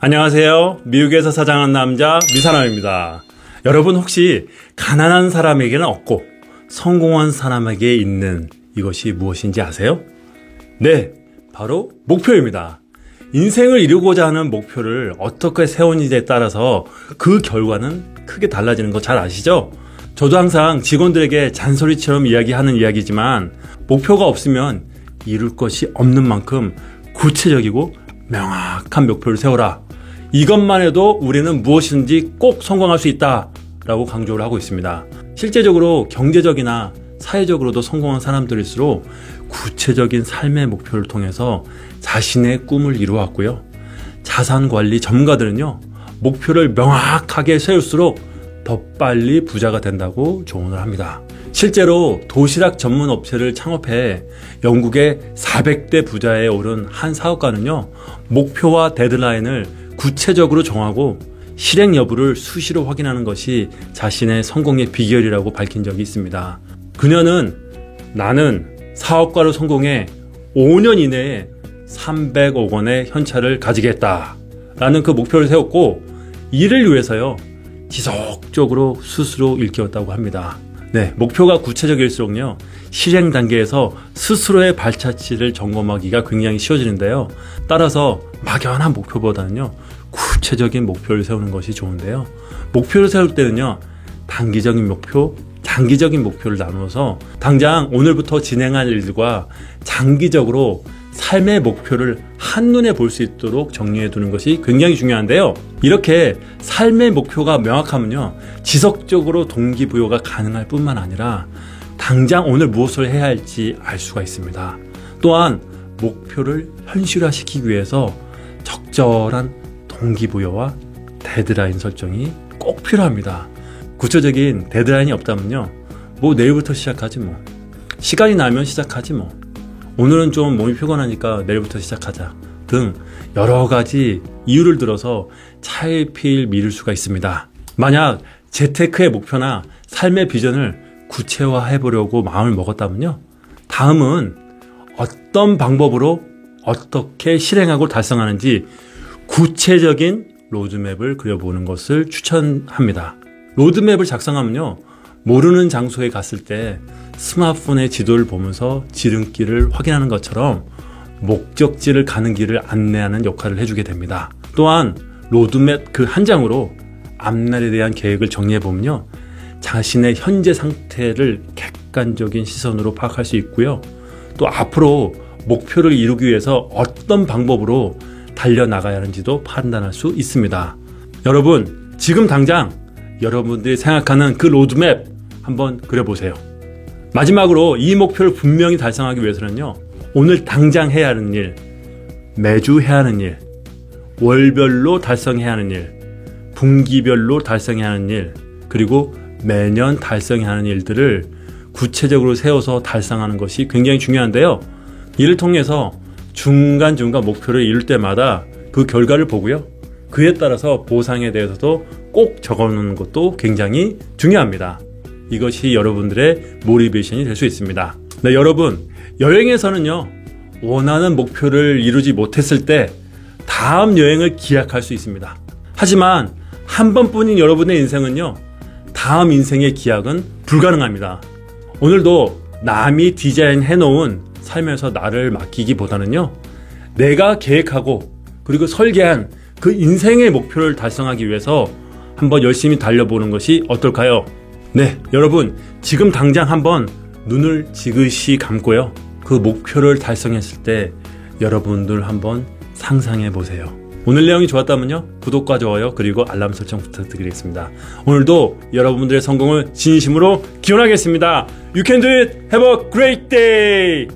안녕하세요. 미국에서 사장한 남자 미사남입니다. 여러분 혹시 가난한 사람에게는 없고 성공한 사람에게 있는 이것이 무엇인지 아세요? 네, 바로 목표입니다. 인생을 이루고자 하는 목표를 어떻게 세우는지에 따라서 그 결과는 크게 달라지는 거 잘 아시죠? 저도 항상 직원들에게 잔소리처럼 이야기하는 이야기지만 목표가 없으면 이룰 것이 없는 만큼 구체적이고 명확한 목표를 세워라. 이것만 해도 우리는 무엇이든지 꼭 성공할 수 있다라고 강조를 하고 있습니다. 실제적으로 경제적이나 사회적으로도 성공한 사람들일수록 구체적인 삶의 목표를 통해서 자신의 꿈을 이루어왔고요. 자산관리 전문가들은요, 목표를 명확하게 세울수록 더 빨리 부자가 된다고 조언을 합니다. 실제로 도시락 전문 업체를 창업해 영국의 400대 부자에 오른 한 사업가는요, 목표와 데드라인을 구체적으로 정하고 실행 여부를 수시로 확인하는 것이 자신의 성공의 비결이라고 밝힌 적이 있습니다. 그녀는 나는 사업가로 성공해 5년 이내에 300억 원의 현찰을 가지겠다 라는 그 목표를 세웠고, 이를 위해서요 지속적으로 스스로 일깨웠다고 합니다. 네, 목표가 구체적일수록요 실행 단계에서 스스로의 발자취를 점검하기가 굉장히 쉬워지는데요. 따라서 막연한 목표보다는요 구체적인 목표를 세우는 것이 좋은데요. 목표를 세울 때는요 단기적인 목표, 장기적인 목표를 나누어서 당장 오늘부터 진행할 일들과 장기적으로 삶의 목표를 한눈에 볼 수 있도록 정리해 두는 것이 굉장히 중요한데요. 이렇게 삶의 목표가 명확하면요 지속적으로 동기부여가 가능할 뿐만 아니라 당장 오늘 무엇을 해야 할지 알 수가 있습니다. 또한 목표를 현실화시키기 위해서 적절한 동기부여와 데드라인 설정이 꼭 필요합니다. 구체적인 데드라인이 없다면요 뭐 내일부터 시작하지 뭐, 시간이 나면 시작하지 뭐, 오늘은 좀 몸이 피곤하니까 내일부터 시작하자 등 여러 가지 이유를 들어서 차일피일 미룰 수가 있습니다. 만약 재테크의 목표나 삶의 비전을 구체화해 보려고 마음을 먹었다면요, 다음은 어떤 방법으로 어떻게 실행하고 달성하는지 구체적인 로드맵을 그려보는 것을 추천합니다. 로드맵을 작성하면요 모르는 장소에 갔을 때 스마트폰의 지도를 보면서 지름길을 확인하는 것처럼 목적지를 가는 길을 안내하는 역할을 해주게 됩니다. 또한 로드맵 그 한 장으로 앞날에 대한 계획을 정리해보면요 자신의 현재 상태를 객관적인 시선으로 파악할 수 있고요, 또 앞으로 목표를 이루기 위해서 어떤 방법으로 달려나가야 하는지도 판단할 수 있습니다. 여러분, 지금 당장 여러분들이 생각하는 그 로드맵 한번 그려보세요. 마지막으로 이 목표를 분명히 달성하기 위해서는요, 오늘 당장 해야 하는 일, 매주 해야 하는 일, 월별로 달성해야 하는 일, 분기별로 달성해야 하는 일, 그리고 매년 달성해야 하는 일들을 구체적으로 세워서 달성하는 것이 굉장히 중요한데요. 이를 통해서 중간중간 목표를 이룰 때마다 그 결과를 보고요, 그에 따라서 보상에 대해서도 꼭 적어놓는 것도 굉장히 중요합니다. 이것이 여러분들의 모티베이션이 될 수 있습니다. 네, 여러분, 여행에서는요 원하는 목표를 이루지 못했을 때 다음 여행을 기약할 수 있습니다. 하지만 한 번뿐인 여러분의 인생은요 다음 인생의 기약은 불가능합니다. 오늘도 남이 디자인해 놓은 삶에서 나를 맡기기보다는요 내가 계획하고 그리고 설계한 그 인생의 목표를 달성하기 위해서 한번 열심히 달려보는 것이 어떨까요? 네, 여러분, 지금 당장 한번 눈을 지그시 감고요 그 목표를 달성했을 때 여러분들 한번 상상해 보세요. 오늘 내용이 좋았다면요 구독과 좋아요 그리고 알람 설정 부탁드리겠습니다. 오늘도 여러분들의 성공을 진심으로 기원하겠습니다. You can do it. Have a great day.